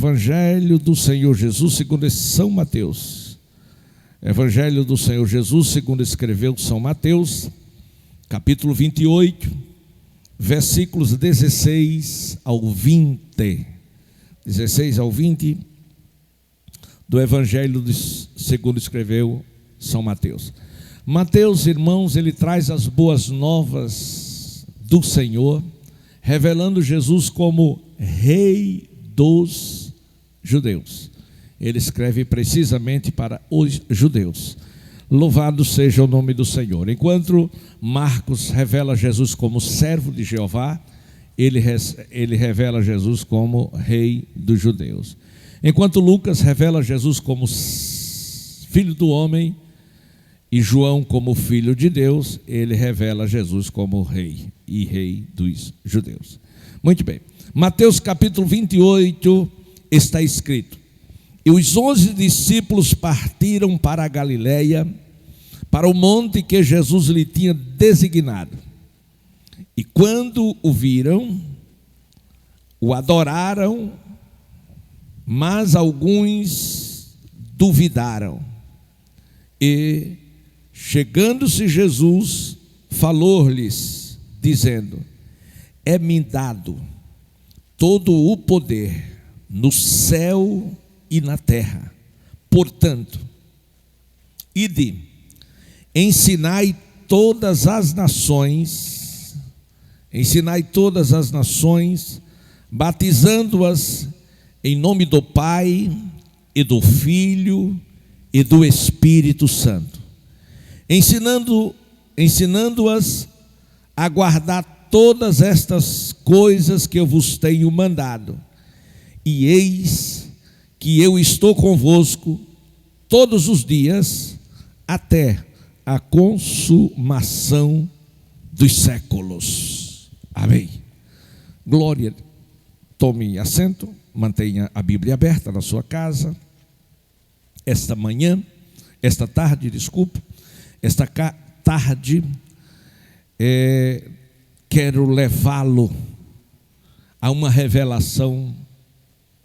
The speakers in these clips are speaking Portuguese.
Evangelho do Senhor Jesus segundo São Mateus. Evangelho do Senhor Jesus segundo escreveu São Mateus, capítulo 28, versículos 16 ao 20. 16 ao 20 do Evangelho segundo escreveu São Mateus. Mateus, irmãos, ele traz as boas novas do Senhor, revelando Jesus como Rei dos judeus. Ele escreve precisamente para os judeus. Louvado seja o nome do Senhor. Enquanto Marcos revela Jesus como servo de Jeová, ele revela Jesus como Rei dos judeus. Enquanto Lucas revela Jesus como Filho do homem e João como Filho de Deus, ele revela Jesus como Rei e Rei dos judeus. Muito bem. Mateus capítulo 28 está escrito: e os 11 discípulos partiram para a Galiléia, para o monte que Jesus lhe tinha designado. E quando o viram, o adoraram, mas alguns duvidaram. E, chegando-se Jesus, falou-lhes, dizendo: é-me dado todo o poder no céu e na terra. Portanto, ide, ensinai todas as nações, batizando-as em nome do Pai e do Filho e do Espírito Santo, ensinando-as a guardar todas estas coisas que eu vos tenho mandado. E eis que eu estou convosco todos os dias, até a consumação dos séculos. Amém. Glória. Tome assento, mantenha a Bíblia aberta na sua casa. Esta tarde, quero levá-lo a uma revelação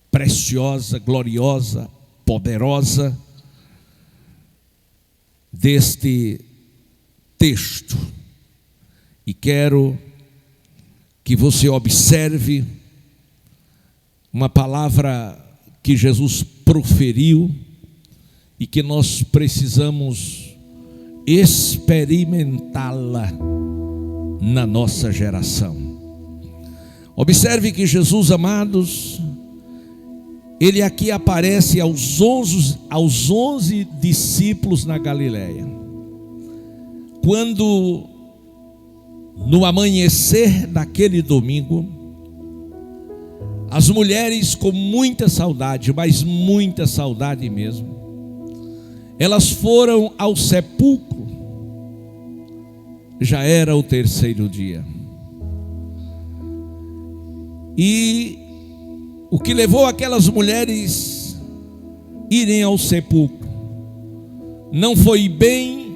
preciosa, gloriosa, poderosa deste texto. E quero que você observe uma palavra que Jesus proferiu e que nós precisamos experimentá-la na nossa geração. Observe que Jesus, amados, ele aqui aparece aos 11 discípulos na Galiléia. Quando, no amanhecer daquele domingo, as mulheres com muita saudade, mas muita saudade mesmo, elas foram ao sepulcro. Já era o terceiro dia. E o que levou aquelas mulheres irem ao sepulcro não foi bem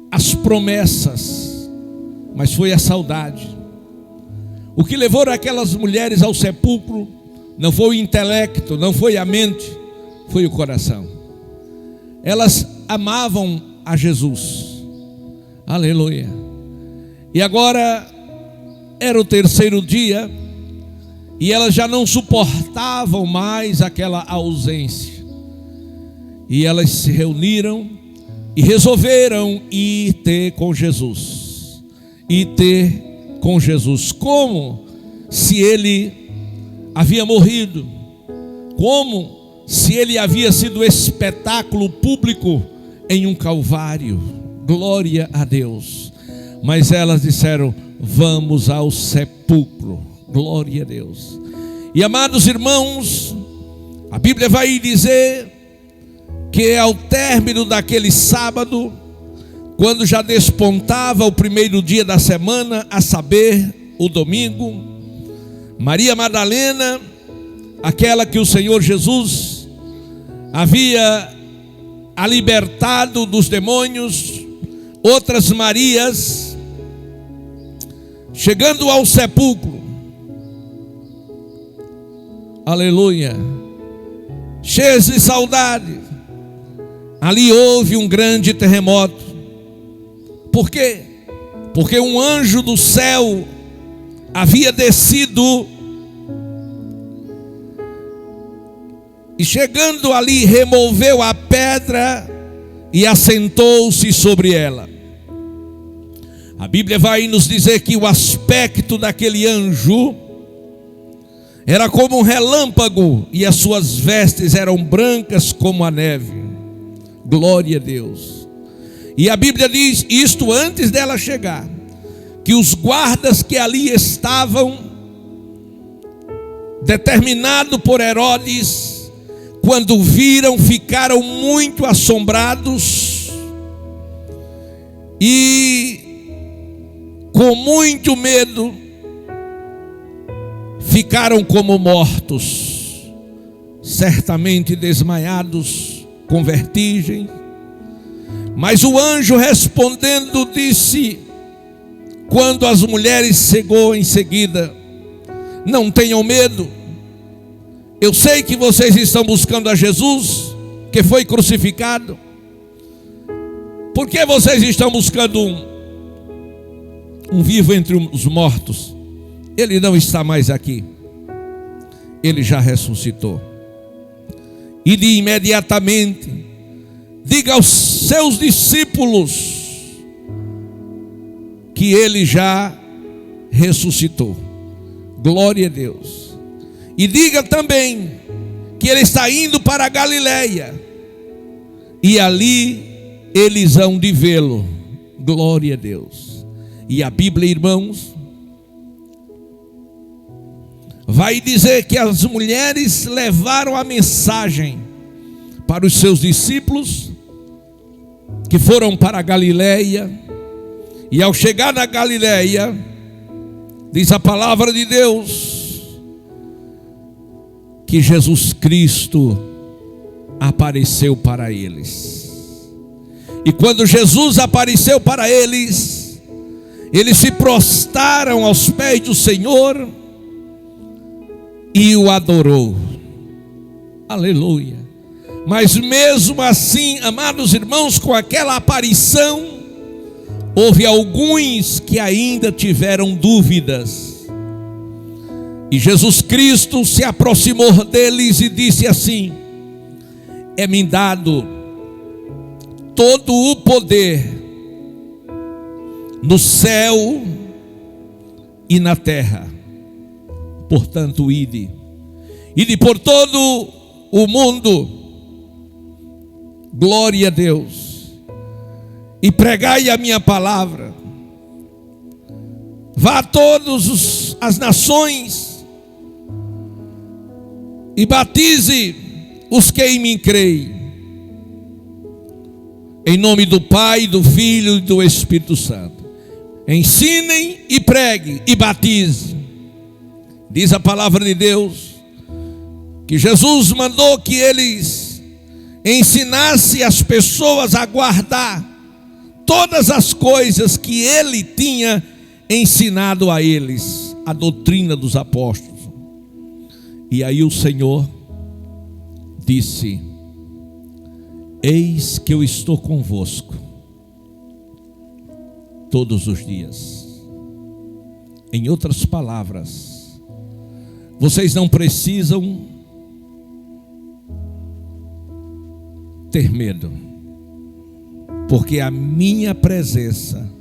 as promessas, mas foi a saudade. O que levou aquelas mulheres ao sepulcro não foi o intelecto, não foi a mente, foi o coração. Elas amavam a Jesus. Aleluia. E agora era o terceiro dia e elas já não suportavam mais aquela ausência. E elas se reuniram e resolveram ir ter com Jesus. Como se ele havia morrido, como se ele havia sido espetáculo público em um calvário. Glória a Deus. Mas elas disseram: vamos ao sepulcro. Glória a Deus. E amados irmãos, a Bíblia vai dizer que ao término daquele sábado, quando já despontava o primeiro dia da semana, a saber, o domingo, Maria Madalena, aquela que o Senhor Jesus havia a libertado dos demônios, outras Marias, chegando ao sepulcro, aleluia, cheias de saudade. Ali houve um grande terremoto. Por quê? Porque um anjo do céu havia descido e, chegando ali, removeu a pedra e assentou-se sobre ela. A Bíblia vai nos dizer que o aspecto daquele anjo era como um relâmpago, e as suas vestes eram brancas como a neve. Glória a Deus. E a Bíblia diz, isto antes dela chegar, que os guardas que ali estavam, determinado por Herodes, quando viram, ficaram muito assombrados e com muito medo ficaram como mortos, certamente desmaiados, com vertigem. Mas o anjo respondendo disse, quando as mulheres chegou em seguida: não tenham medo, eu sei que vocês estão buscando a Jesus, que foi crucificado. Por que vocês estão buscando um vivo entre os mortos? Ele não está mais aqui, ele já ressuscitou. E de imediatamente diga aos seus discípulos que ele já ressuscitou. Glória a Deus. E diga também que ele está indo para a Galileia, e ali eles hão de vê-lo. Glória a Deus. E a Bíblia, irmãos, vai dizer que as mulheres levaram a mensagem para os seus discípulos, que foram para a Galileia. E ao chegar na Galileia, diz a palavra de Deus, que Jesus Cristo apareceu para eles. E quando Jesus apareceu para eles, eles se prostraram aos pés do Senhor e o adorou. Aleluia. Mas mesmo assim, amados irmãos, com aquela aparição, houve alguns que ainda tiveram dúvidas. E Jesus Cristo se aproximou deles e disse assim: é-me dado todo o poder no céu e na terra. Portanto, ide por todo o mundo, glória a Deus, e pregai a minha palavra. Vá a todas as nações e batize os que em mim creem, em nome do Pai, do Filho e do Espírito Santo. Ensinem e preguem e batizem. Diz a palavra de Deus que Jesus mandou que eles ensinassem as pessoas a guardar todas as coisas que ele tinha ensinado a eles, a doutrina dos apóstolos. E aí o Senhor disse: eis que eu estou convosco todos os dias. Em outras palavras, vocês não precisam ter medo, porque a minha presença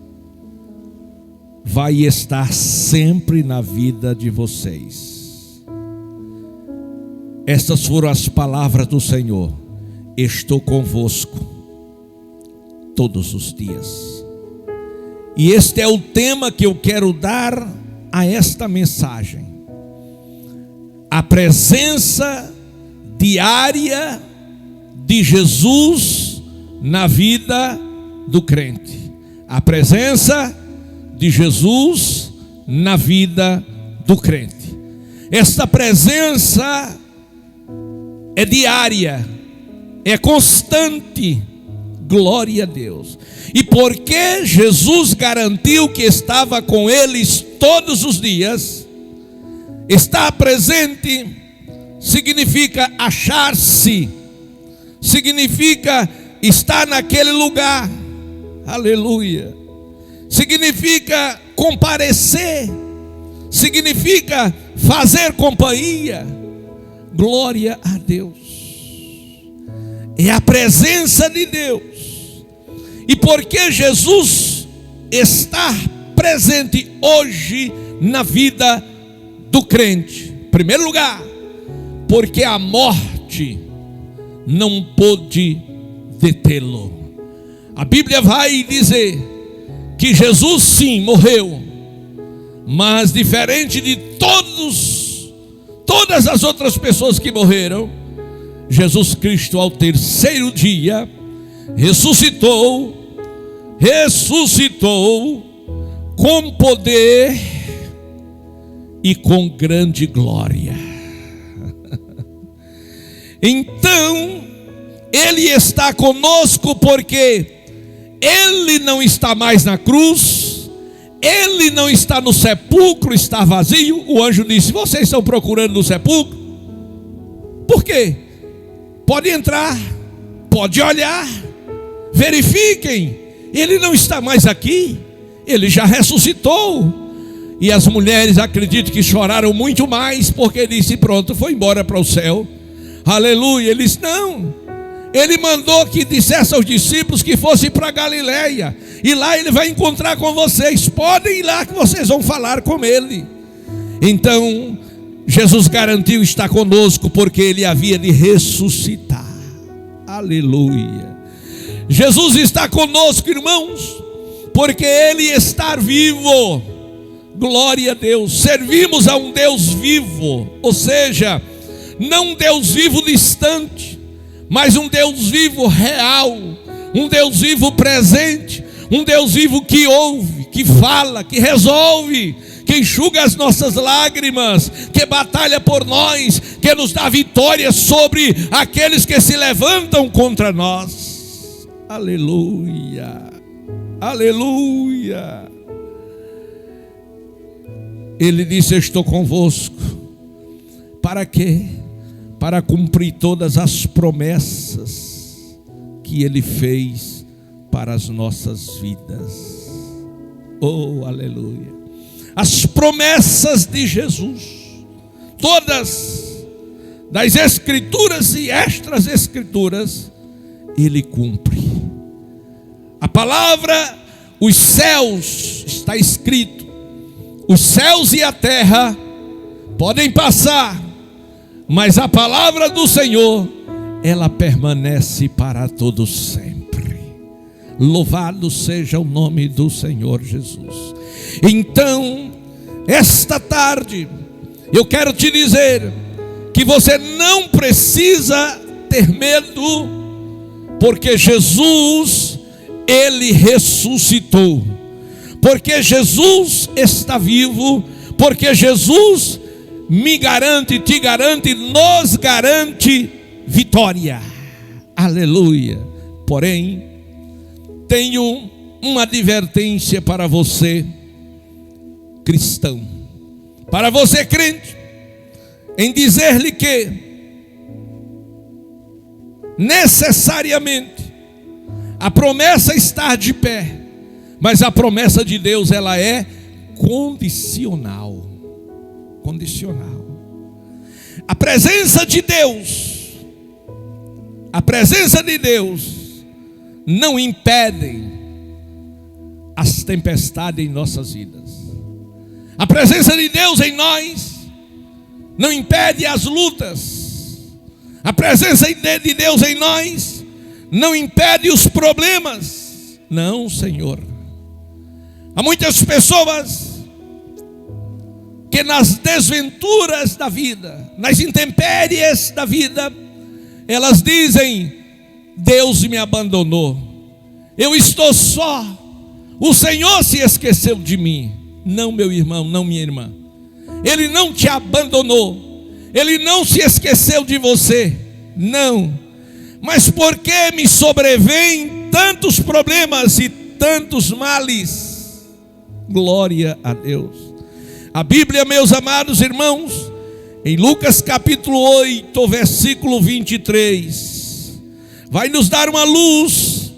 vai estar sempre na vida de vocês. Estas foram as palavras do Senhor: estou convosco todos os dias. E este é o tema que eu quero dar a esta mensagem: a presença diária de Jesus na vida do crente. A presença de Jesus na vida do crente. Esta presença é diária, é constante. Glória a Deus. E porque Jesus garantiu que estava com eles todos os dias, está presente, significa achar-se, significa estar naquele lugar, aleluia, significa comparecer, significa fazer companhia. Glória a Deus. É a presença de Deus. E porque Jesus está presente hoje na vida do crente, em primeiro lugar, porque a morte não pôde detê-lo. A Bíblia vai dizer que Jesus sim morreu, mas diferente de todas as outras pessoas que morreram, Jesus Cristo ao terceiro dia ressuscitou com poder e com grande glória. Então Ele está conosco porque Ele não está mais na cruz, Ele não está no sepulcro, está vazio. O anjo disse: vocês estão procurando no sepulcro? Por quê? Pode entrar, pode olhar, verifiquem, Ele não está mais aqui, Ele já ressuscitou. E as mulheres, acredito que choraram muito mais, porque Ele disse: pronto, foi embora para o céu, aleluia. Ele disse: não, Ele mandou que dissesse aos discípulos que fossem para Galileia, e lá Ele vai encontrar com vocês, podem ir lá que vocês vão falar com Ele. Então Jesus garantiu estar conosco, porque Ele havia de ressuscitar, aleluia. Jesus está conosco, irmãos, porque Ele está vivo, glória a Deus. Servimos a um Deus vivo, ou seja, não um Deus vivo distante, mas um Deus vivo real, um Deus vivo presente, um Deus vivo que ouve, que fala, que resolve, que enxuga as nossas lágrimas, que batalha por nós, que nos dá vitória sobre aqueles que se levantam contra nós. Aleluia, aleluia. Ele disse: eu estou convosco. Para quê? Para cumprir todas as promessas que Ele fez para as nossas vidas. Oh, aleluia. As promessas de Jesus, todas, das escrituras e extras escrituras, Ele cumpre. A palavra, os céus, está escrito, os céus e a terra podem passar, mas a palavra do Senhor, ela permanece para todo sempre. Louvado seja o nome do Senhor Jesus. Então, esta tarde, eu quero te dizer que você não precisa ter medo, porque Jesus, Ele ressuscitou, porque Jesus está vivo, porque Jesus me garante, te garante, nos garante vitória, aleluia. Porém, tenho uma advertência para você, cristão, para você crente, em dizer-lhe que necessariamente a promessa está de pé, mas a promessa de Deus, ela é condicional. Condicional. A presença de Deus não impede as tempestades em nossas vidas. A presença de Deus em nós não impede as lutas. A presença de Deus em nós não impede os problemas. Não, Senhor. Há muitas pessoas que nas desventuras da vida, nas intempéries da vida, elas dizem: Deus me abandonou, eu estou só, o Senhor se esqueceu de mim. Não, meu irmão, não, minha irmã, Ele não te abandonou, Ele não se esqueceu de você, não. Mas por que me sobrevêm tantos problemas e tantos males? Glória a Deus. A Bíblia, meus amados irmãos, em Lucas capítulo 8, versículo 23, vai nos dar uma luz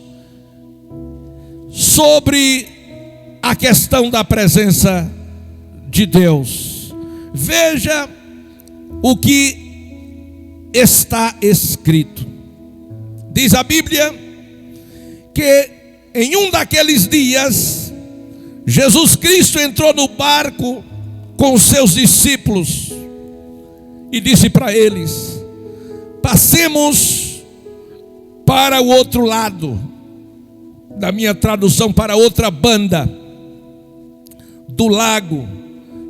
sobre a questão da presença de Deus. Veja o que está escrito. Diz a Bíblia que em um daqueles dias, Jesus Cristo entrou no barco com os seus discípulos e disse para eles: passemos para o outro lado. Da minha tradução, para outra banda do lago,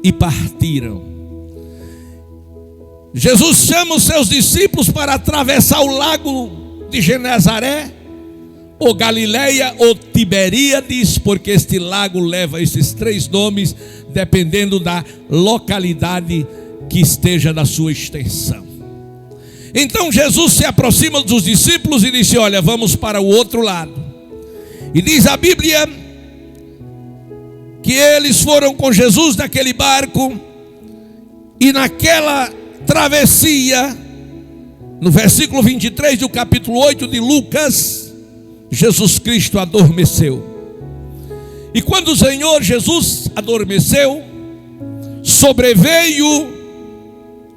e partiram. Jesus chama os seus discípulos para atravessar o lago de Genezaré, ou Galileia, ou Tiberíades, porque este lago leva esses três nomes, dependendo da localidade que esteja na sua extensão. Então Jesus se aproxima dos discípulos e disse: olha, vamos para o outro lado. E diz a Bíblia que eles foram com Jesus naquele barco, e naquela travessia, no versículo 23 do capítulo 8 de Lucas, Jesus Cristo adormeceu. E quando o Senhor Jesus adormeceu, sobreveio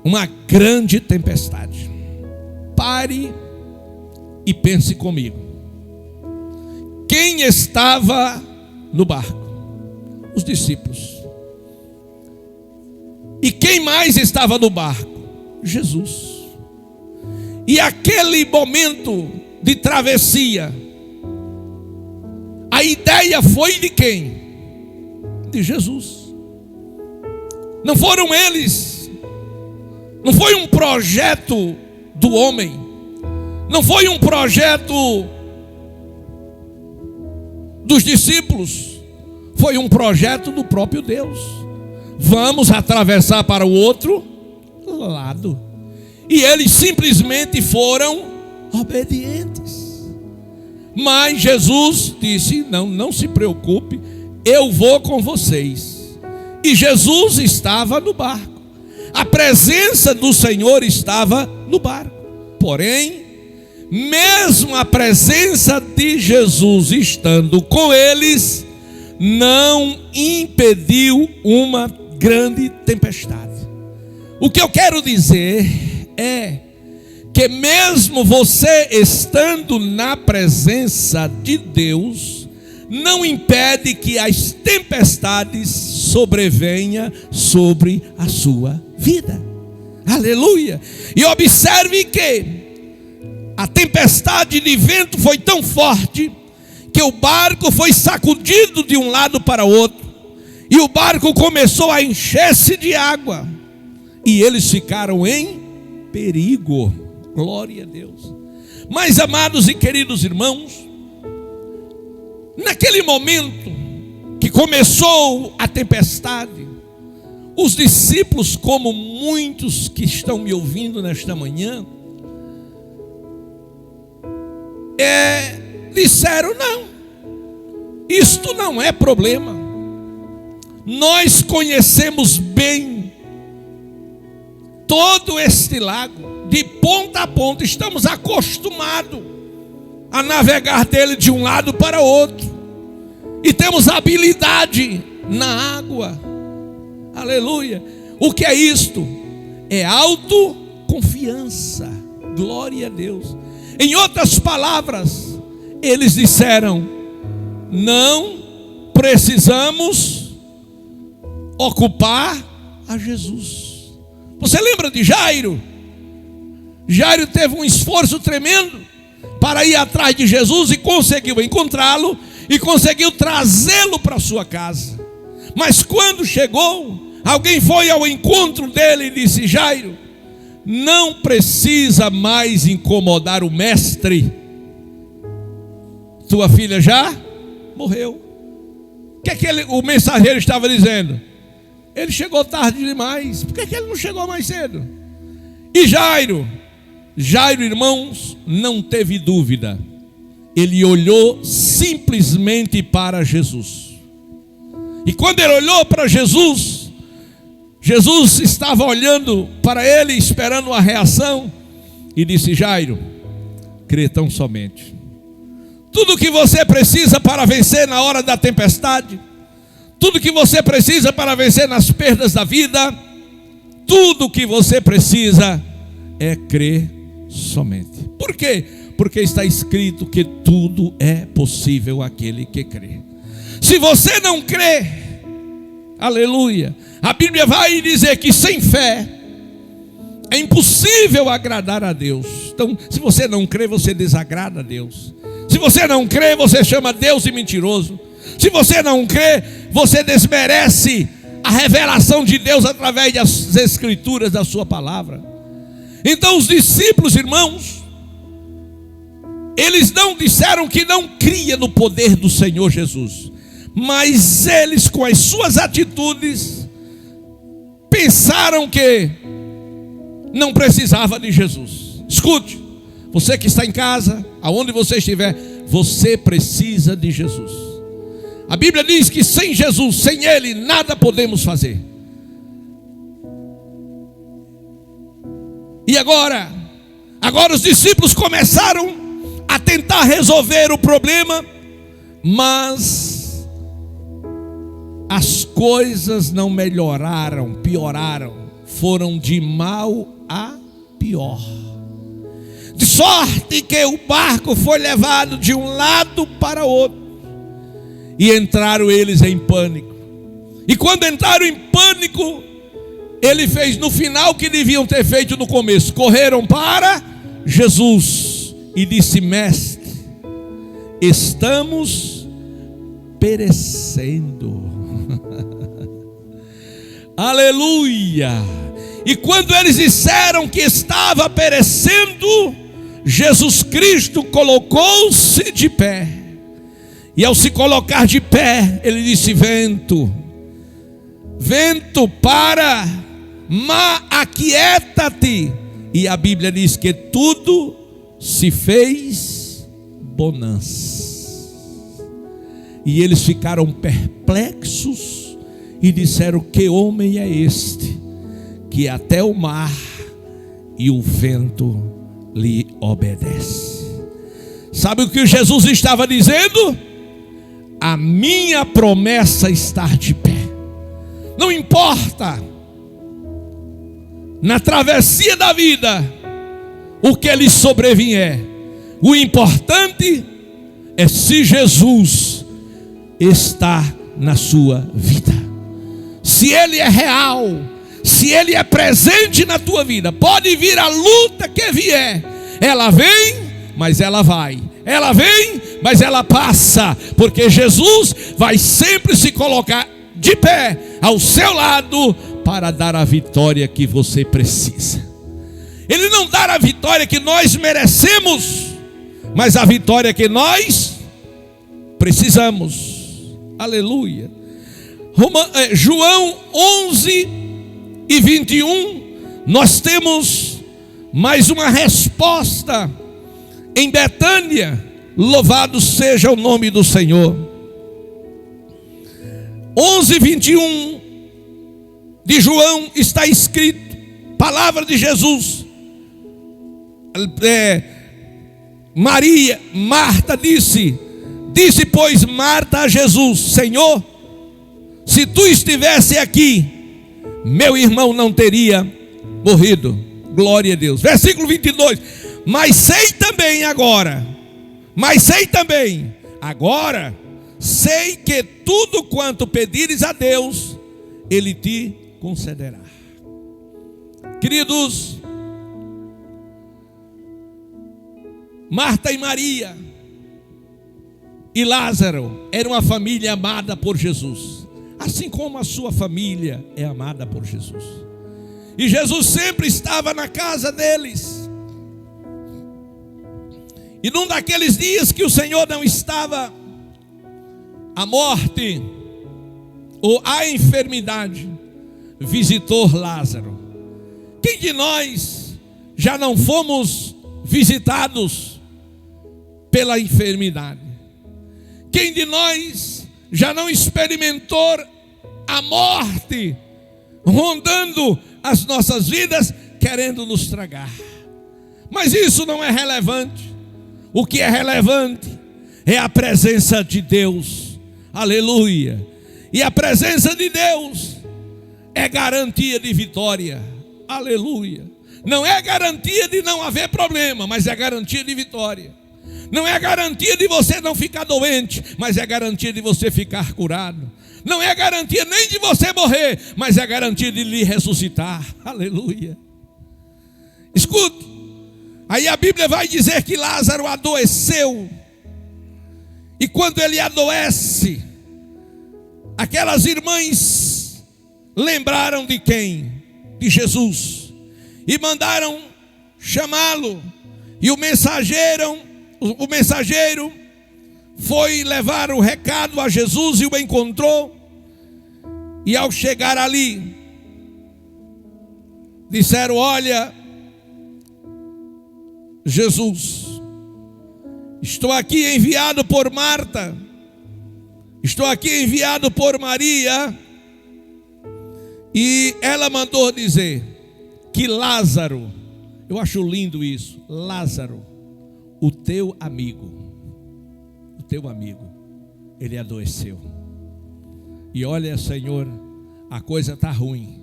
uma grande tempestade. Pare e pense comigo. Quem estava no barco? Os discípulos. E quem mais estava no barco? Jesus. E aquele momento de travessia, a ideia foi de quem? De Jesus. Não foram eles. Não foi um projeto do homem. Não foi um projeto dos discípulos. Foi um projeto do próprio Deus. Vamos atravessar para o outro lado. E eles simplesmente foram obedientes. Mas Jesus disse: não se preocupe, eu vou com vocês. E Jesus estava no barco. A presença do Senhor estava no barco. Porém, mesmo a presença de Jesus estando com eles, não impediu uma grande tempestade. O que eu quero dizer é que mesmo você estando na presença de Deus, não impede que as tempestades sobrevenham sobre a sua vida. Aleluia! E observe que a tempestade de vento foi tão forte que o barco foi sacudido de um lado para o outro, e o barco começou a encher-se de água, e eles ficaram em perigo. Glória a Deus. Mas, amados e queridos irmãos, naquele momento que começou a tempestade, os discípulos, como muitos que estão me ouvindo nesta manhã, disseram: não, isto não é problema. Nós conhecemos bem todo este lago, de ponta a ponta, estamos acostumados a navegar dele de um lado para outro, e temos habilidade na água. Aleluia. O que é isto? É autoconfiança. Glória a Deus. Em outras palavras, eles disseram: não precisamos ocupar a Jesus. Você lembra de Jairo? Jairo teve um esforço tremendo para ir atrás de Jesus, e conseguiu encontrá-lo e conseguiu trazê-lo para sua casa. Mas quando chegou, alguém foi ao encontro dele e disse: Jairo, não precisa mais incomodar o mestre. Tua filha já morreu. O que o mensageiro estava dizendo? Ele chegou tarde demais. Por que ele não chegou mais cedo? E Jairo, irmãos, não teve dúvida. Ele olhou simplesmente para Jesus. E quando ele olhou para Jesus, Jesus estava olhando para ele, esperando uma reação, e disse: Jairo, crê tão somente. Tudo que você precisa para vencer na hora da tempestade, tudo que você precisa para vencer nas perdas da vida, tudo que você precisa é crer somente. Por quê? Porque está escrito que tudo é possível àquele que crê. Se você não crê, aleluia, a Bíblia vai dizer que sem fé é impossível agradar a Deus. Então, se você não crê, você desagrada a Deus. Se você não crê, você chama Deus de mentiroso. Se você não crê, você desmerece a revelação de Deus através das escrituras da sua palavra. Então os discípulos, irmãos, eles não disseram que não cria no poder do Senhor Jesus, mas eles, com as suas atitudes, pensaram que não precisava de Jesus. Escute, você que está em casa, aonde você estiver, você precisa de Jesus. A Bíblia diz que sem Jesus, sem Ele, nada podemos fazer. E agora os discípulos começaram a tentar resolver o problema, mas as coisas não melhoraram, pioraram, foram de mal a pior. De sorte que o barco foi levado de um lado para outro, e entraram eles em pânico. E quando entraram em pânico, ele fez no final o que deviam ter feito no começo: correram para Jesus e disse: Mestre, estamos perecendo. Aleluia! E quando eles disseram que estava perecendo, Jesus Cristo colocou-se de pé. E ao se colocar de pé, ele disse: vento, vento, para, mar, aquieta-te. E a Bíblia diz que tudo se fez bonança. E eles ficaram perplexos e disseram: que homem é este, que até o mar e o vento lhe obedece? Sabe o que Jesus estava dizendo? A minha promessa está de pé. Não importa na travessia da vida o que lhe sobrevier, o importante é se Jesus está na sua vida. Se Ele é real, se Ele é presente na tua vida, pode vir a luta que vier, ela vem, mas ela vai. Ela vem, mas ela passa, porque Jesus vai sempre se colocar de pé ao seu lado para dar a vitória que você precisa. Ele não dá a vitória que nós merecemos, mas a vitória que nós precisamos. Aleluia. João 11:21, nós temos mais uma resposta em Betânia. Louvado seja o nome do Senhor. 11:21 de João está escrito, palavra de Jesus. Marta disse, pois Marta a Jesus: Senhor, se tu estivesse aqui, meu irmão não teria morrido. Glória a Deus. Versículo 22. Mas sei também agora sei que tudo quanto pedires a Deus, Ele te concederá. Queridos, Marta e Maria e Lázaro eram uma família amada por Jesus, assim como a sua família é amada por Jesus. E Jesus sempre estava na casa deles. E num daqueles dias que o Senhor não estava, a morte ou a enfermidade visitou Lázaro. Quem de nós já não fomos visitados pela enfermidade? Quem de nós já não experimentou a morte rondando as nossas vidas, querendo nos tragar. Mas isso não é relevante. O que é relevante é a presença de Deus. Aleluia. E a presença de Deus é garantia de vitória. Aleluia. Não é garantia de não haver problema, mas é garantia de vitória. Não é garantia de você não ficar doente, mas é garantia de você ficar curado. Não é garantia nem de você morrer, mas é garantia de lhe ressuscitar. Aleluia. Escute. Aí a Bíblia vai dizer que Lázaro adoeceu. E quando ele adoece, aquelas irmãs lembraram de quem? De Jesus. E mandaram chamá-lo. E o mensageiro foi levar o recado a Jesus e o encontrou. E ao chegar ali, disseram: olha, Jesus, estou aqui enviado por Marta, estou aqui enviado por Maria, e ela mandou dizer que Lázaro, eu acho lindo isso, Lázaro, o teu amigo, ele adoeceu. E olha, Senhor, a coisa está ruim,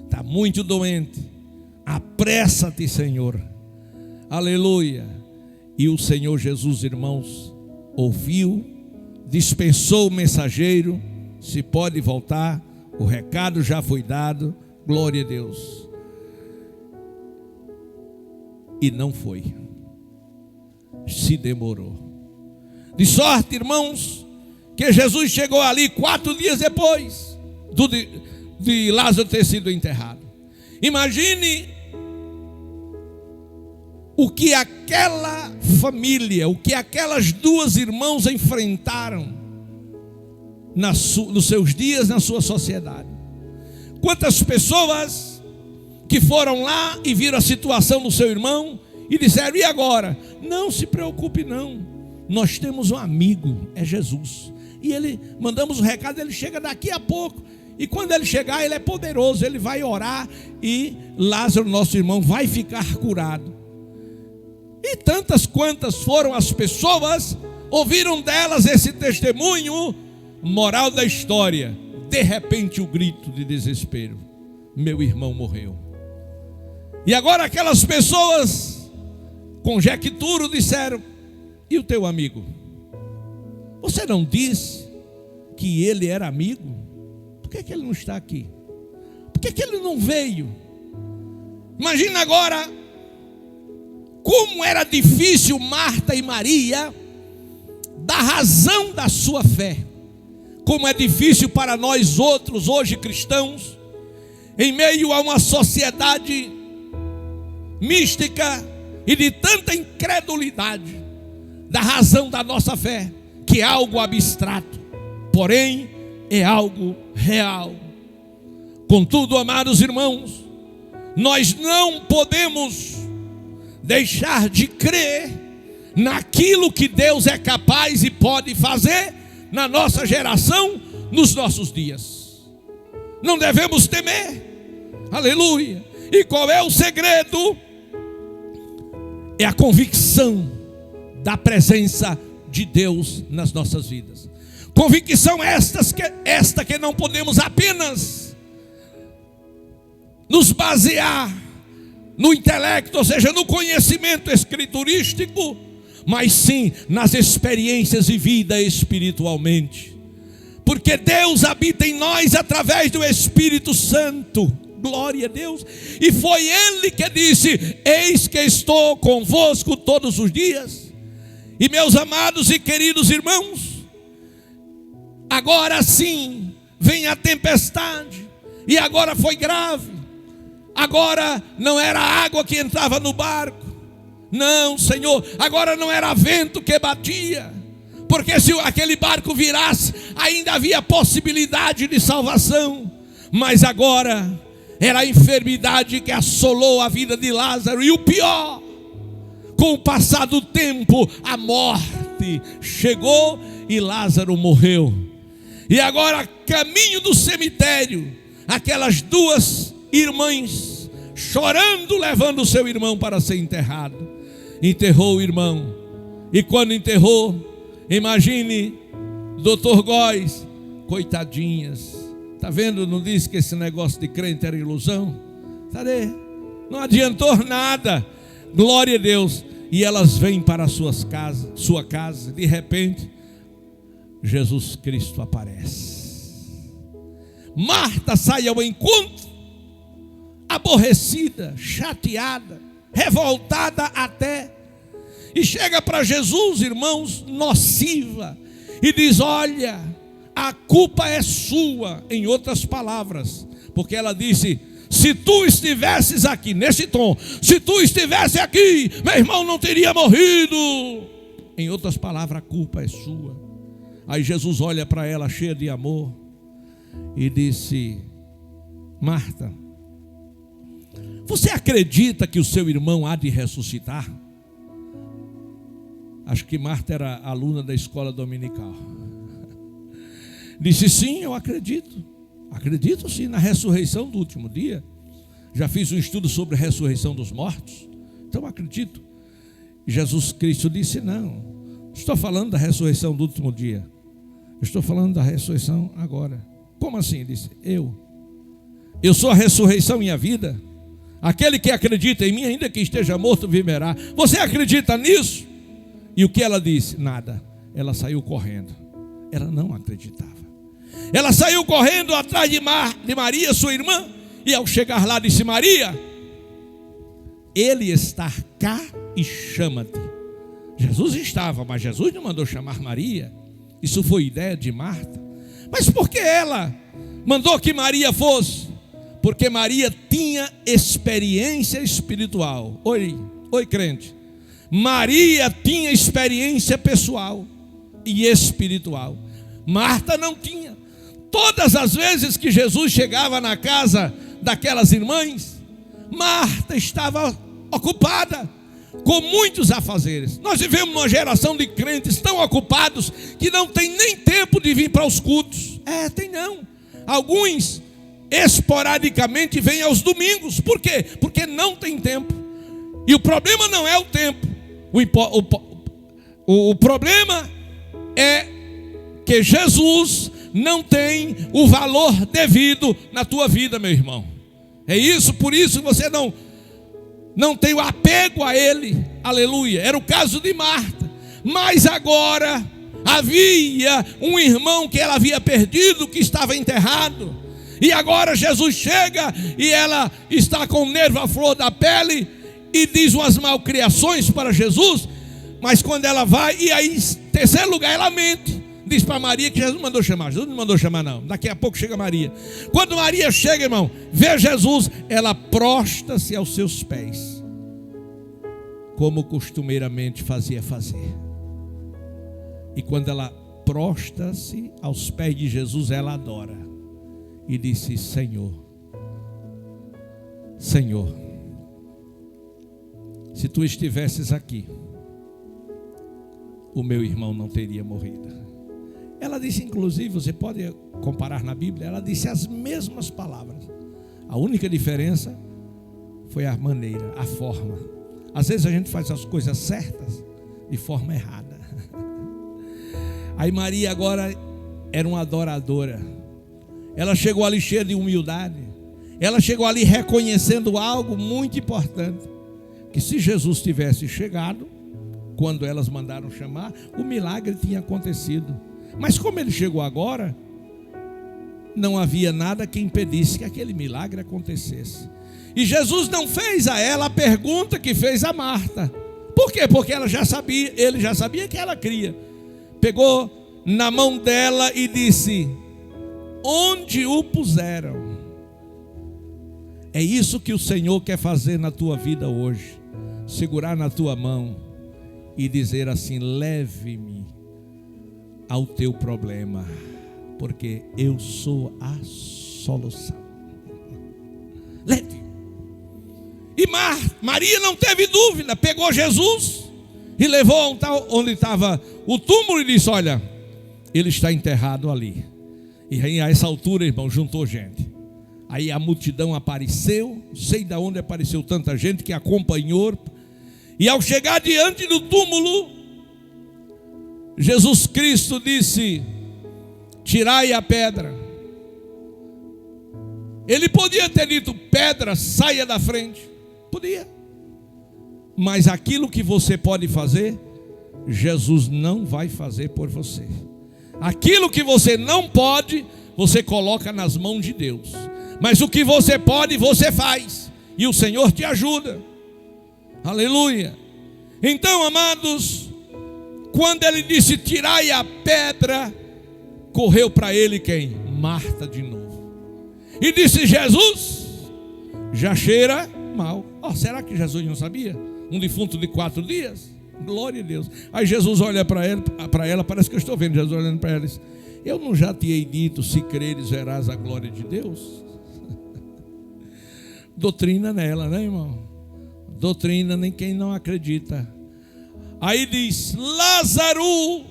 está muito doente, apressa-te, Senhor. Aleluia. E o Senhor Jesus, irmãos, ouviu, dispensou o mensageiro, se pode voltar, o recado já foi dado, glória a Deus. E não foi, se demorou. De sorte, irmãos, que Jesus chegou ali 4 dias depois de Lázaro ter sido enterrado. Imagine o que aquela família, o que aquelas 2 irmãs enfrentaram nos seus dias, na sua sociedade. Quantas pessoas que foram lá e viram a situação do seu irmão e disseram: e agora? Não se preocupe não, nós temos um amigo, é Jesus. E ele, mandamos o recado, ele chega daqui a pouco. E quando ele chegar, ele é poderoso, ele vai orar e Lázaro, nosso irmão, vai ficar curado. E tantas quantas foram as pessoas, ouviram delas esse testemunho. Moral da história: de repente o grito de desespero: meu irmão morreu. E agora aquelas pessoas conjecturam, disseram: e o teu amigo? Você não disse que ele era amigo? Por que ele não está aqui? Por que ele não veio? Imagina agora como era difícil Marta e Maria dar razão da sua fé. Como é difícil para nós outros hoje cristãos, em meio a uma sociedade mística e de tanta incredulidade, da razão da nossa fé, que é algo abstrato, porém é algo real. Contudo, amados irmãos, nós não podemos deixar de crer naquilo que Deus é capaz e pode fazer na nossa geração, nos nossos dias. Não devemos temer. Aleluia. E qual é o segredo? É a convicção da presença de Deus nas nossas vidas. Convicção esta que não podemos apenas nos basear no intelecto, ou seja, no conhecimento escriturístico, mas sim nas experiências de vida espiritualmente. Porque Deus habita em nós através do Espírito Santo. Glória a Deus. E foi Ele que disse: eis que estou convosco todos os dias. E meus amados e queridos irmãos, agora sim vem a tempestade. E agora foi grave. Agora não era a água que entrava no barco. Não, Senhor, agora não era vento que batia, porque se aquele barco virasse, ainda havia possibilidade de salvação. Mas agora era a enfermidade que assolou a vida de Lázaro. E o pior, com o passar do tempo, a morte chegou e Lázaro morreu. E agora, caminho do cemitério, aquelas duas irmãs chorando, levando o seu irmão para ser enterrado. Enterrou o irmão. E quando enterrou, imagine, doutor Góes, coitadinhas. Está vendo? Não disse que esse negócio de crente era ilusão? Cadê? Não adiantou nada. Glória a Deus. E elas vêm para sua casa. De repente, Jesus Cristo aparece. Marta sai ao encontro, aborrecida, chateada, revoltada até. E chega para Jesus, irmãos, nociva. E diz: olha, a culpa é sua. Em outras palavras, porque ela disse: se tu estivesses aqui, nesse tom, se tu estivesse aqui, meu irmão não teria morrido. Em outras palavras, a culpa é sua. Aí Jesus olha para ela cheia de amor e disse: Marta, você acredita que o seu irmão há de ressuscitar? Acho que Marta era aluna da escola dominical. Disse: sim, eu acredito. Acredito sim na ressurreição do último dia. Já fiz um estudo sobre a ressurreição dos mortos. Então acredito. Jesus Cristo disse: não estou falando da ressurreição do último dia. Estou falando da ressurreição agora. Como assim? Ele disse: eu sou a ressurreição e a vida. Aquele que acredita em mim, ainda que esteja morto, viverá. Você acredita nisso? E o que ela disse? Nada. Ela saiu correndo. Ela não acreditava. Ela saiu correndo atrás de Maria, sua irmã. E ao chegar lá disse: Maria, ele está cá e chama-te. Jesus estava, mas Jesus não mandou chamar Maria. Isso foi ideia de Marta. Mas por que ela mandou que Maria fosse? Porque Maria tinha experiência espiritual. Oi crente. Maria tinha experiência pessoal e espiritual. Marta não tinha. Todas as vezes que Jesus chegava na casa daquelas irmãs, Marta estava ocupada com muitos afazeres. Nós vivemos numa geração de crentes tão ocupados que não tem nem tempo de vir para os cultos. Tem não. Alguns esporadicamente vêm aos domingos. Por quê? Porque não tem tempo. E o problema não é o tempo. O problema é que Jesus não tem o valor devido na tua vida, meu irmão. É isso, por isso você não tem o apego a Ele. Aleluia. Era o caso de Marta. Mas agora havia um irmão que ela havia perdido, que estava enterrado. E agora Jesus chega e ela está com o nervo à flor da pele e diz umas malcriações para Jesus. Mas quando ela vai, e aí em terceiro lugar ela mente. Diz para Maria que Jesus mandou chamar. Jesus não mandou chamar não. Daqui a pouco chega Maria. Quando Maria chega, irmão, vê Jesus, ela prostra-se aos seus pés, como costumeiramente fazia fazer. E quando ela prostra-se aos pés de Jesus, ela adora. E disse: Senhor, Senhor, se tu estivesses aqui, o meu irmão não teria morrido. Ela disse, inclusive, você pode comparar na Bíblia, ela disse as mesmas palavras. A única diferença foi a maneira, a forma. Às vezes a gente faz as coisas certas de forma errada. Aí Maria agora era uma adoradora. Ela chegou ali cheia de humildade. Ela chegou ali reconhecendo algo muito importante. Que se Jesus tivesse chegado, quando elas mandaram chamar, o milagre tinha acontecido. Mas como ele chegou agora, não havia nada que impedisse que aquele milagre acontecesse. E Jesus não fez a ela a pergunta que fez a Marta. Por quê? Porque ela já sabia, ele já sabia que ela cria. Pegou na mão dela e disse: onde o puseram? É isso que o Senhor quer fazer na tua vida hoje. Segurar na tua mão e dizer assim: leve-me ao teu problema, porque eu sou a solução. Leve. E Maria não teve dúvida, pegou Jesus e levou onde estava o túmulo e disse: olha, ele está enterrado ali. E aí a essa altura, irmão, juntou gente. Aí a multidão apareceu, sei de onde apareceu tanta gente que acompanhou. E ao chegar diante do túmulo, Jesus Cristo disse: tirai a pedra. Ele podia ter dito: pedra, saia da frente. Podia. Mas aquilo que você pode fazer, Jesus não vai fazer por você. Aquilo que você não pode, você coloca nas mãos de Deus. Mas o que você pode, você faz. E o Senhor te ajuda. Aleluia. Então, amados, quando ele disse tirai a pedra, correu para ele quem? Marta de novo. E disse: Jesus, já cheira mal. Será que Jesus não sabia? Um defunto de 4 dias? Glória a Deus. Aí Jesus olha para ela, parece que eu estou vendo Jesus olhando para ela e diz: eu não já te hei dito, se creres verás a glória de Deus? Doutrina nela, né, irmão? Doutrina nem quem não acredita. Aí diz: Lázaro,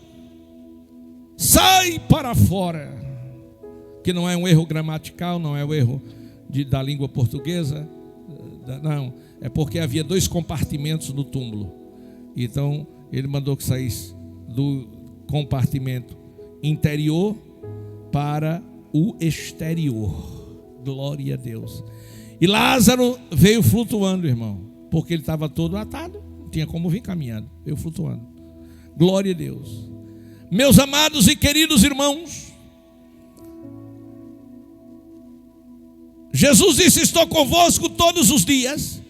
sai para fora. Que não é um erro gramatical, não é um erro da língua portuguesa. Não, é porque havia 2 compartimentos no túmulo. Então ele mandou que saísse do compartimento interior para o exterior. Glória a Deus. E Lázaro veio flutuando, irmão, porque ele estava todo atado, não tinha como vir caminhando, veio flutuando. Glória a Deus. Meus amados e queridos irmãos, Jesus disse: estou convosco todos os dias.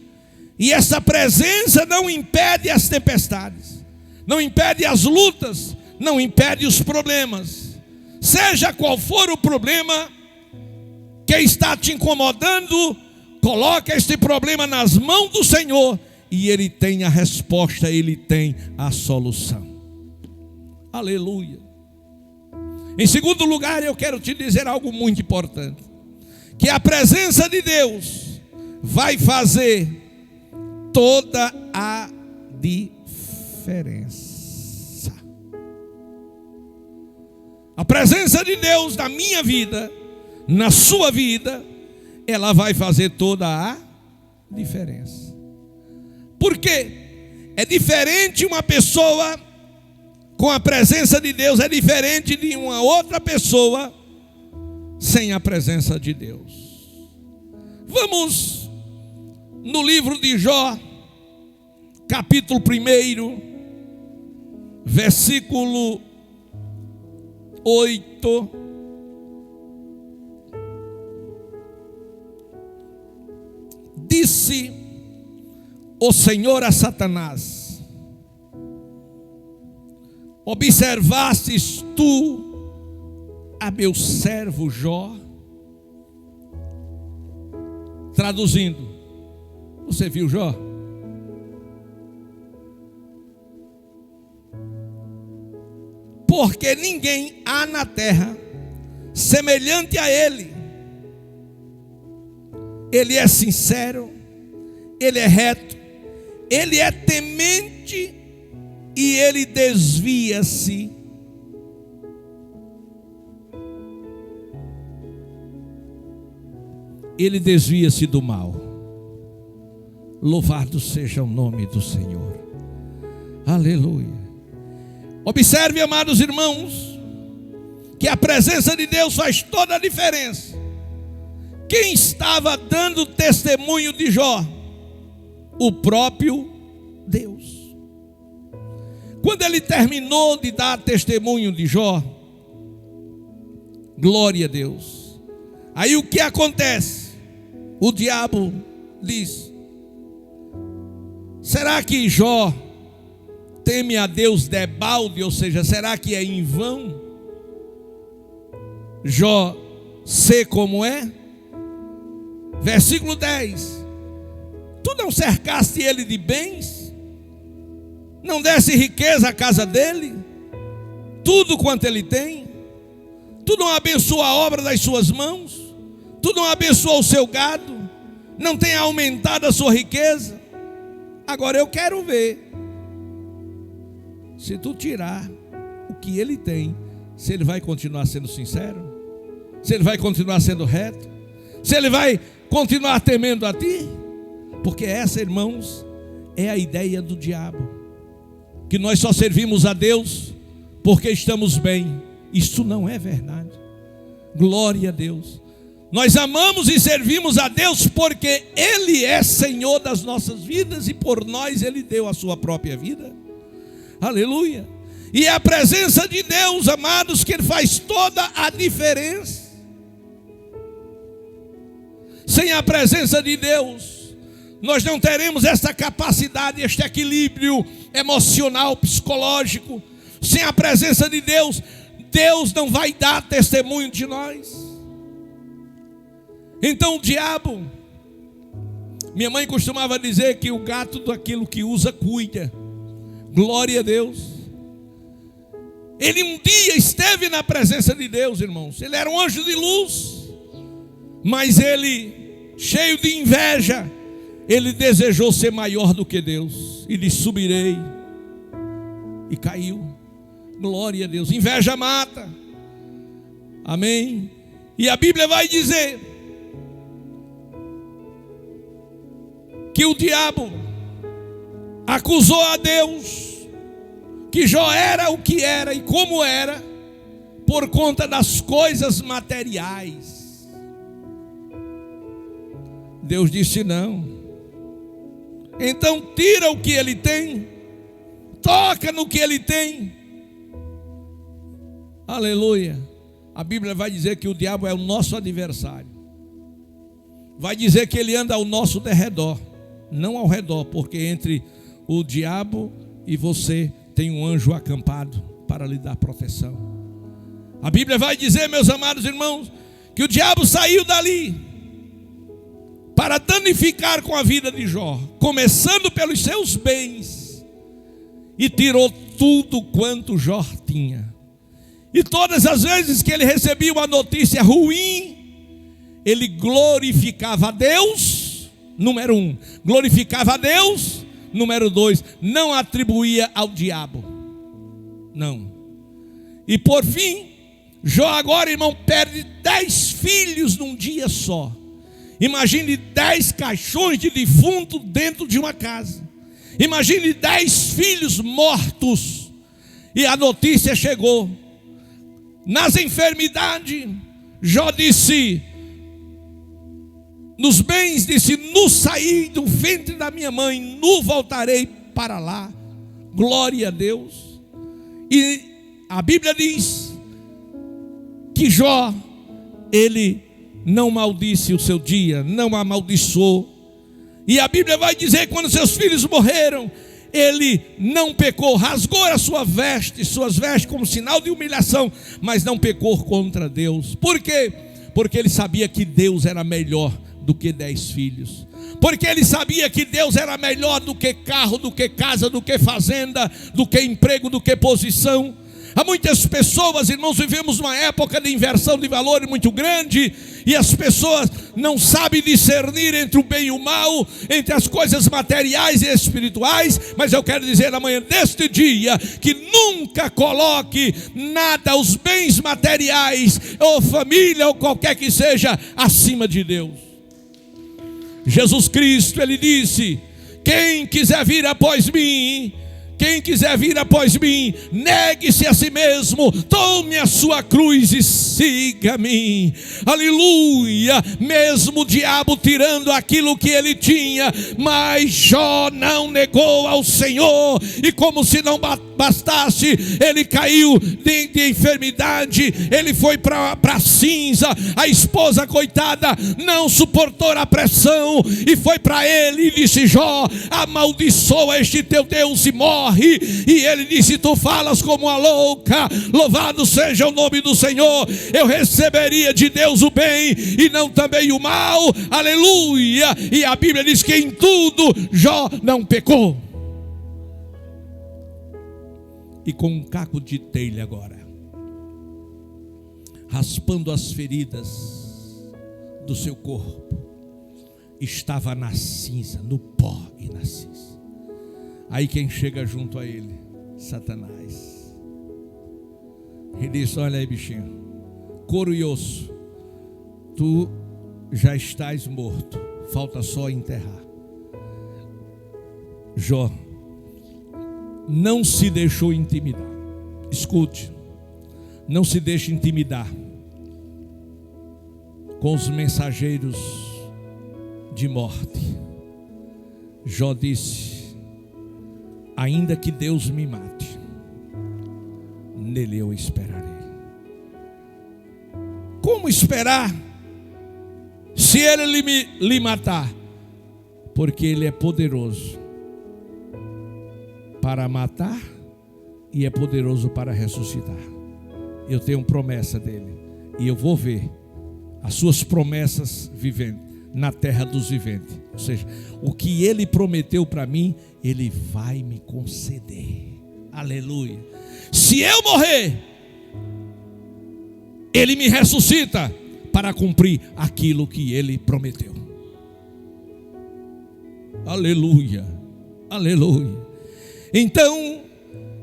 E essa presença não impede as tempestades, não impede as lutas, não impede os problemas. Seja qual for o problema que está te incomodando, coloca este problema nas mãos do Senhor e Ele tem a resposta, Ele tem a solução. Aleluia. Em segundo lugar, eu quero te dizer algo muito importante: que a presença de Deus vai fazer toda a diferença. A presença de Deus na minha vida, na sua vida, ela vai fazer toda a diferença. Por quê? É diferente uma pessoa com a presença de Deus, é diferente de uma outra pessoa sem a presença de Deus. Vamos no livro de Jó, capítulo 1, versículo 8. Disse o Senhor a Satanás: observastes tu a meu servo Jó? Traduzindo, você viu Jó? Porque ninguém há na terra semelhante a ele. Ele é sincero, ele é reto, ele é temente e ele desvia-se. Ele desvia-se do mal. Louvado seja o nome do Senhor. Aleluia. Observe, amados irmãos, que a presença de Deus faz toda a diferença. Quem estava dando testemunho de Jó? O próprio Deus. Quando ele terminou de dar testemunho de Jó, glória a Deus, aí o que acontece? O diabo diz: será que Jó teme a Deus debalde? Ou seja, será que é em vão Jó ser como é? Versículo 10: tu não cercaste ele de bens? Não desse riqueza à casa dele? Tudo quanto ele tem? Tu não abençoa a obra das suas mãos? Tu não abençoa o seu gado? Não tem aumentado a sua riqueza? Agora eu quero ver se tu tirar o que ele tem, se ele vai continuar sendo sincero, se ele vai continuar sendo reto, Se ele vai continuar temendo a ti? Porque essa, irmãos, é a ideia do diabo, que nós só servimos a Deus porque estamos bem. Isso não é verdade. Glória a Deus. Nós amamos e servimos a Deus porque Ele é Senhor das nossas vidas e por nós Ele deu a sua própria vida. Aleluia. E é a presença de Deus, amados, que faz toda a diferença. Sem a presença de Deus, nós não teremos essa capacidade, este equilíbrio emocional, psicológico. Sem a presença de Deus, Deus não vai dar testemunho de nós. Então o diabo, minha mãe costumava dizer que o gato daquilo que usa cuida. Glória a Deus. Ele um dia esteve na presença de Deus, irmãos. Ele era um anjo de luz, mas ele, cheio de inveja, ele desejou ser maior do que Deus. E disse: subirei. E caiu. Glória a Deus. Inveja mata. Amém. E a Bíblia vai dizer que o diabo acusou a Deus que Jó era o que era e como era por conta das coisas materiais. Deus disse: não. Então tira o que ele tem, toca no que ele tem. Aleluia. A Bíblia vai dizer que o diabo é o nosso adversário. Vai dizer que ele anda ao nosso derredor, não ao redor, porque entre o diabo e você tem um anjo acampado para lhe dar proteção. A Bíblia vai dizer, meus amados irmãos, que o diabo saiu dali para danificar com a vida de Jó, começando pelos seus bens, e tirou tudo quanto Jó tinha. E todas as vezes que ele recebia uma notícia ruim, ele glorificava a Deus, número 1, glorificava a Deus, número 2, não atribuía ao diabo, não. E por fim, Jó agora, irmão, perde 10 filhos num dia só. Imagine 10 caixões de defunto dentro de uma casa. Imagine 10 filhos mortos. E a notícia chegou. Nas enfermidades, Jó disse: nos bens, disse, nu saí do ventre da minha mãe, nu voltarei para lá. Glória a Deus. E a Bíblia diz que Jó, ele não maldisse o seu dia, não amaldiçoou. E a Bíblia vai dizer que quando seus filhos morreram, ele não pecou, rasgou a suas vestes como sinal de humilhação, mas não pecou contra Deus. Por quê? Porque ele sabia que Deus era melhor do que 10 filhos. Porque ele sabia que Deus era melhor do que carro, do que casa, do que fazenda, do que emprego, do que posição. Há muitas pessoas, irmãos, vivemos uma época de inversão de valores muito grande, e as pessoas não sabem discernir entre o bem e o mal, entre as coisas materiais e espirituais. Mas eu quero dizer amanhã deste dia, que nunca coloque nada, os bens materiais, ou família, ou qualquer que seja, acima de Deus. Jesus Cristo, ele disse: quem quiser vir após mim, negue-se a si mesmo, tome a sua cruz e siga-me. Aleluia. Mesmo o diabo tirando aquilo que ele tinha, mas Jó não negou ao Senhor. E como se não bastasse, ele caiu de enfermidade, ele foi para a cinza. A esposa, coitada, não suportou a pressão e foi para ele e disse: Jó, amaldiçoa este teu Deus e morre. E ele disse: tu falas como uma louca, louvado seja o nome do Senhor. Eu receberia de Deus o bem e não também o mal. Aleluia. E a Bíblia diz que em tudo Jó não pecou. E com um caco de telha agora, raspando as feridas do seu corpo, estava na cinza, no pó e na cinza. Aí quem chega junto a ele? Satanás. Ele disse: olha aí, bichinho, couro e osso, tu já estás morto, falta só enterrar. Jó não se deixou intimidar. Escute, não se deixe intimidar com os mensageiros de morte. Jó disse: ainda que Deus me mate, nele eu esperarei. Como esperar se ele lhe matar? Porque ele é poderoso para matar e é poderoso para ressuscitar. Eu tenho promessa dele e eu vou ver as suas promessas vivendo na terra dos viventes. Ou seja, o que ele prometeu para mim, ele vai me conceder. Aleluia. Se eu morrer, ele me ressuscita para cumprir aquilo que ele prometeu. Aleluia. Aleluia. Então,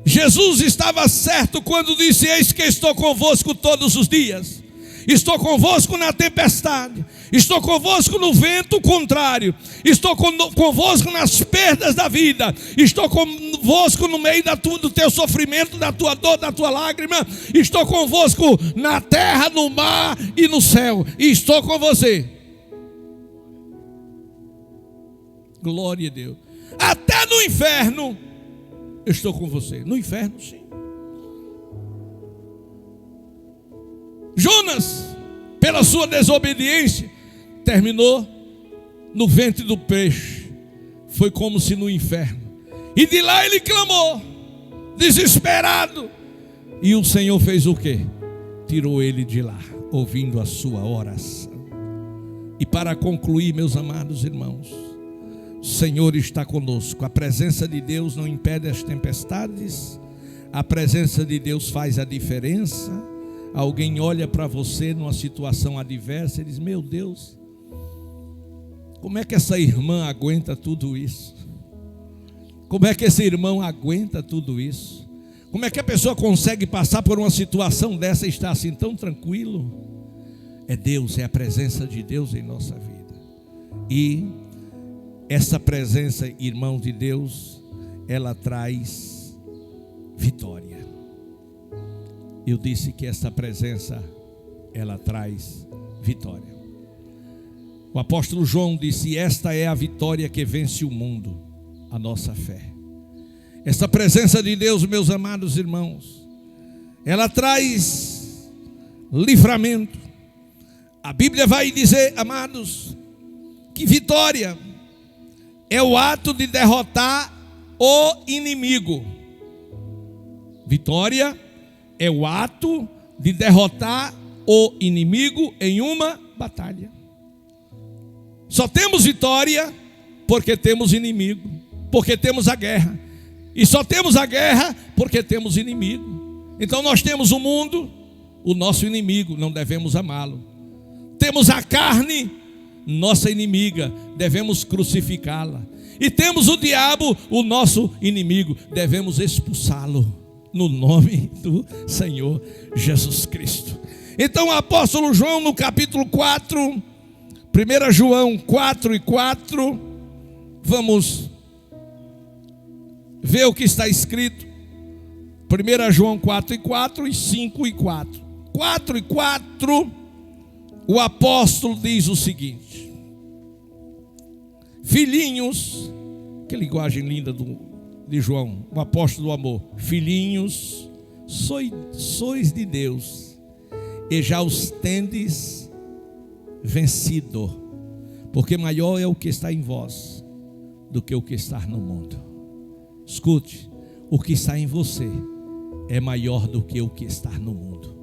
Jesus estava certo quando disse: eis que estou convosco todos os dias. Estou convosco na tempestade, estou convosco no vento contrário, estou convosco nas perdas da vida, estou convosco no meio do teu sofrimento, da tua dor, da tua lágrima, estou convosco na terra, no mar e no céu, e estou com você. Glória a Deus. Até no inferno eu estou com você. No inferno, sim. Jonas, pela sua desobediência, terminou no ventre do peixe. Foi como se no inferno. E de lá ele clamou, desesperado. E o Senhor fez o quê? Tirou ele de lá, ouvindo a sua oração. E para concluir, meus amados irmãos, o Senhor está conosco. A presença de Deus não impede as tempestades. A presença de Deus faz a diferença. Alguém olha para você numa situação adversa e diz: meu Deus, como é que essa irmã aguenta tudo isso? Como é que esse irmão aguenta tudo isso? Como é que a pessoa consegue passar por uma situação dessa e estar assim tão tranquilo? É Deus, é a presença de Deus em nossa vida. E essa presença, irmão de Deus, ela traz vitória. Eu disse que essa presença, ela traz vitória. O apóstolo João disse: esta é a vitória que vence o mundo, a nossa fé. Essa presença de Deus, meus amados irmãos, ela traz livramento. A Bíblia vai dizer, amados, que vitória é o ato de derrotar o inimigo. Vitória é o ato de derrotar o inimigo em uma batalha. Só temos vitória porque temos inimigo, porque temos a guerra. E só temos a guerra porque temos inimigo. Então nós temos o mundo, o nosso inimigo, não devemos amá-lo. Temos a carne, nossa inimiga, devemos crucificá-la. E temos o diabo, o nosso inimigo, devemos expulsá-lo. No nome do Senhor Jesus Cristo. Então o apóstolo João, no capítulo 4, 1 João 4:4, vamos ver o que está escrito. 1 João 4:4 e 5:4. 4:4, o apóstolo diz o seguinte: filhinhos, que linguagem linda de João, o apóstolo do amor. Filhinhos, sois de Deus, e já os tendes vencido, porque maior é o que está em vós do que o que está no mundo. Escute, o que está em você é maior do que o que está no mundo.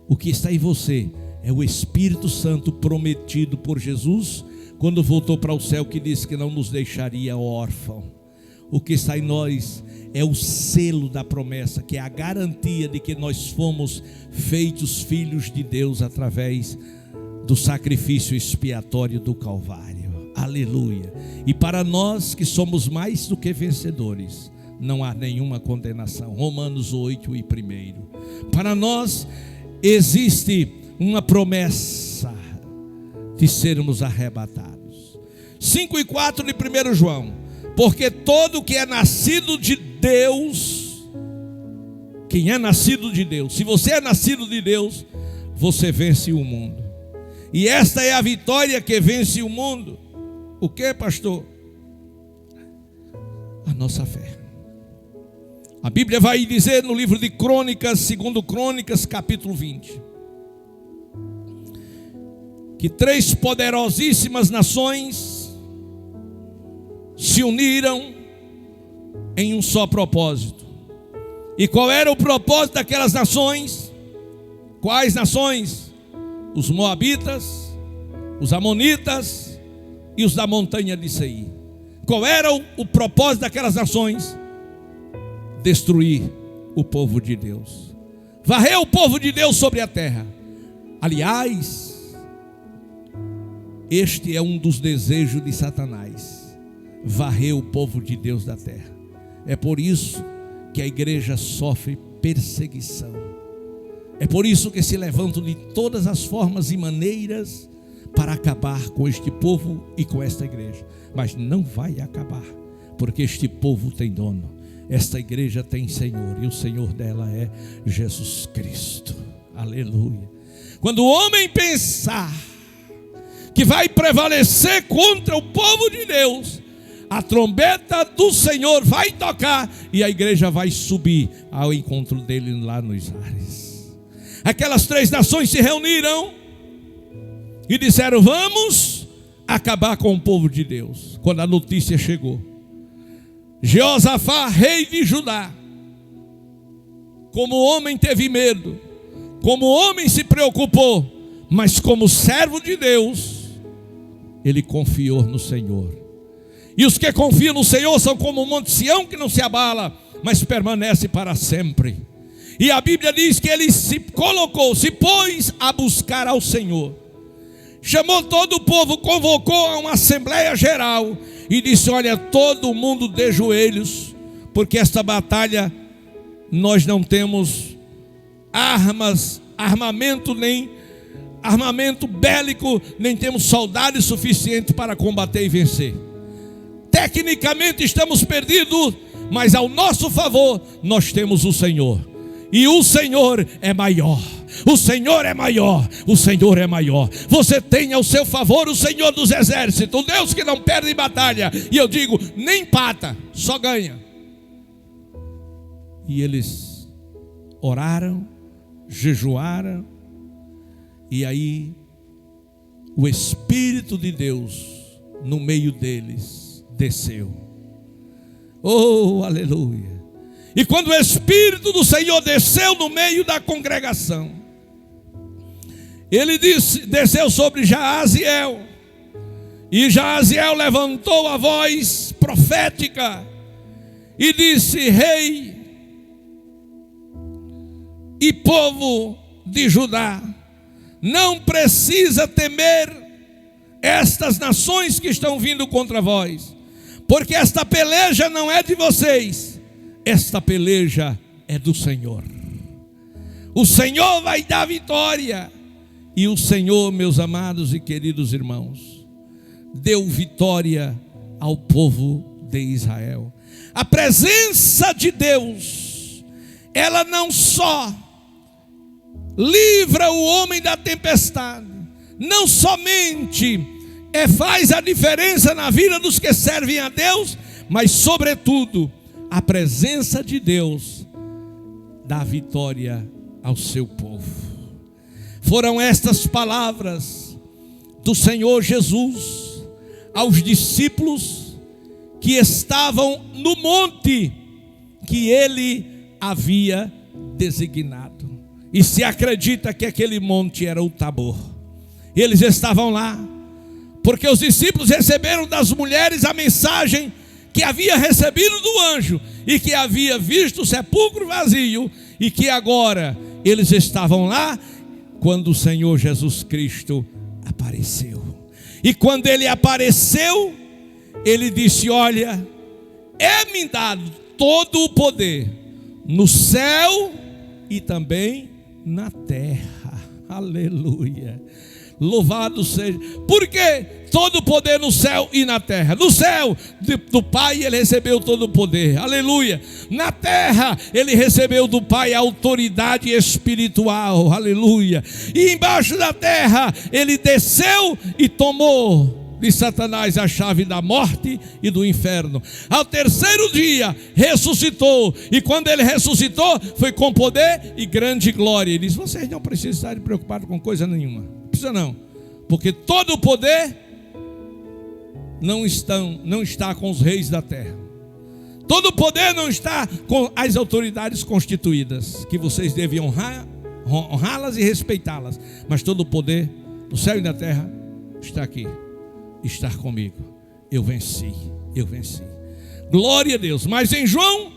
O que está em você é o Espírito Santo prometido por Jesus quando voltou para o céu, que disse que não nos deixaria órfão. O que está em nós é o selo da promessa, que é a garantia de que nós fomos feitos filhos de Deus através do sacrifício expiatório do Calvário. Aleluia. E para nós que somos mais do que vencedores, não há nenhuma condenação. Romanos 8 e 1. Para nós existe uma promessa de sermos arrebatados. 5:4 de 1 João. Porque todo que é nascido de Deus, quem é nascido de Deus, se você é nascido de Deus, você vence o mundo. E esta é a vitória que vence o mundo. O que, pastor? A nossa fé. A Bíblia vai dizer no livro de Crônicas, 2 Crônicas, capítulo 20, que 3 poderosíssimas nações se uniram em um só propósito. E qual era o propósito daquelas nações? Quais nações? Os moabitas, os amonitas e os da montanha de Seir. Qual era o propósito daquelas nações? Destruir o povo de Deus, varrer o povo de Deus sobre a terra. Aliás, este é um dos desejos de Satanás, varrer o povo de Deus da terra. É por isso que a igreja sofre perseguição. É por isso que se levantam de todas as formas e maneiras para acabar com este povo e com esta igreja. Mas não vai acabar, porque este povo tem dono, esta igreja tem Senhor, e o Senhor dela é Jesus Cristo. Aleluia. Quando o homem pensar que vai prevalecer contra o povo de Deus, a trombeta do Senhor vai tocar e a igreja vai subir ao encontro dele lá nos ares. Aquelas 3 nações se reuniram e disseram: vamos acabar com o povo de Deus. Quando a notícia chegou, Jeosafá, rei de Judá, como homem teve medo, como homem se preocupou, mas como servo de Deus, ele confiou no Senhor. E os que confiam no Senhor são como o monte Sião, que não se abala, mas permanece para sempre. E a Bíblia diz que ele se pôs a buscar ao Senhor. Chamou todo o povo, convocou a uma assembleia geral e disse: olha, todo mundo de joelhos, porque esta batalha nós não temos armamento bélico, nem temos soldados suficientes para combater e vencer. Tecnicamente estamos perdidos, mas ao nosso favor nós temos o Senhor. E o Senhor é maior. O Senhor é maior. O Senhor é maior. Você tem ao seu favor o Senhor dos exércitos, o Deus que não perde batalha. E eu digo, nem empata, só ganha. E eles oraram, jejuaram, e aí o Espírito de Deus no meio deles desceu. Oh, aleluia. E quando o Espírito do Senhor desceu no meio da congregação, ele desceu sobre Jaaziel, e Jaaziel levantou a voz profética e disse: rei e povo de Judá, não precisa temer estas nações que estão vindo contra vós, porque esta peleja não é de vocês, esta peleja é do Senhor. O Senhor vai dar vitória. E o Senhor, meus amados e queridos irmãos, deu vitória ao povo de Israel. A presença de Deus, ela não só livra o homem da tempestade, não somente faz a diferença na vida dos que servem a Deus, mas sobretudo a presença de Deus dá vitória ao seu povo. Foram estas palavras do Senhor Jesus aos discípulos que estavam no monte que ele havia designado. E se acredita que aquele monte era o Tabor. Eles estavam lá porque os discípulos receberam das mulheres a mensagem que havia recebido do anjo e que havia visto o sepulcro vazio, e que agora eles estavam lá quando o Senhor Jesus Cristo apareceu. E quando ele apareceu, ele disse: olha, é-me dado todo o poder no céu e também na terra. Aleluia. Louvado seja. Por quê? Todo o poder no céu e na terra. No céu do Pai ele recebeu todo o poder. Aleluia. Na terra ele recebeu do Pai a autoridade espiritual. Aleluia. E embaixo da terra ele desceu e tomou de Satanás a chave da morte e do inferno. Ao terceiro dia ressuscitou. E quando ele ressuscitou, foi com poder e grande glória. Ele disse: vocês não precisam estar preocupados com coisa nenhuma. Não precisa não. Porque todo o poder não está com os reis da terra. Todo o poder não está com as autoridades constituídas, que vocês devem honrá-las e respeitá-las. Mas todo o poder no céu e na terra está aqui. Está comigo. Eu venci. Glória a Deus. Mas em João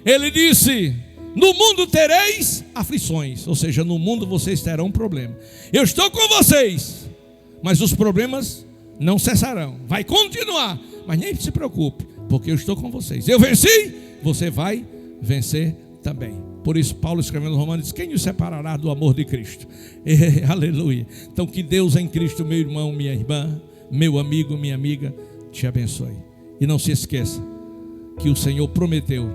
ele disse: no mundo tereis aflições. Ou seja, no mundo vocês terão um problema. Eu estou com vocês, mas os problemas não cessarão. Vai continuar. Mas nem se preocupe, porque eu estou com vocês. Eu venci, você vai vencer também. Por isso Paulo escrevendo aos Romanos diz: quem nos separará do amor de Cristo? Aleluia. Então que Deus em Cristo, meu irmão, minha irmã, meu amigo, minha amiga, te abençoe. E não se esqueça que o Senhor prometeu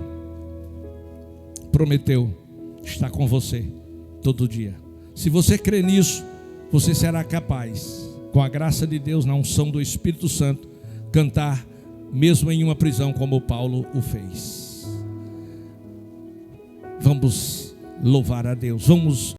estar com você todo dia. Se você crê nisso, você será capaz, com a graça de Deus, na unção do Espírito Santo, cantar mesmo em uma prisão, como Paulo o fez. Vamos louvar a Deus. Vamos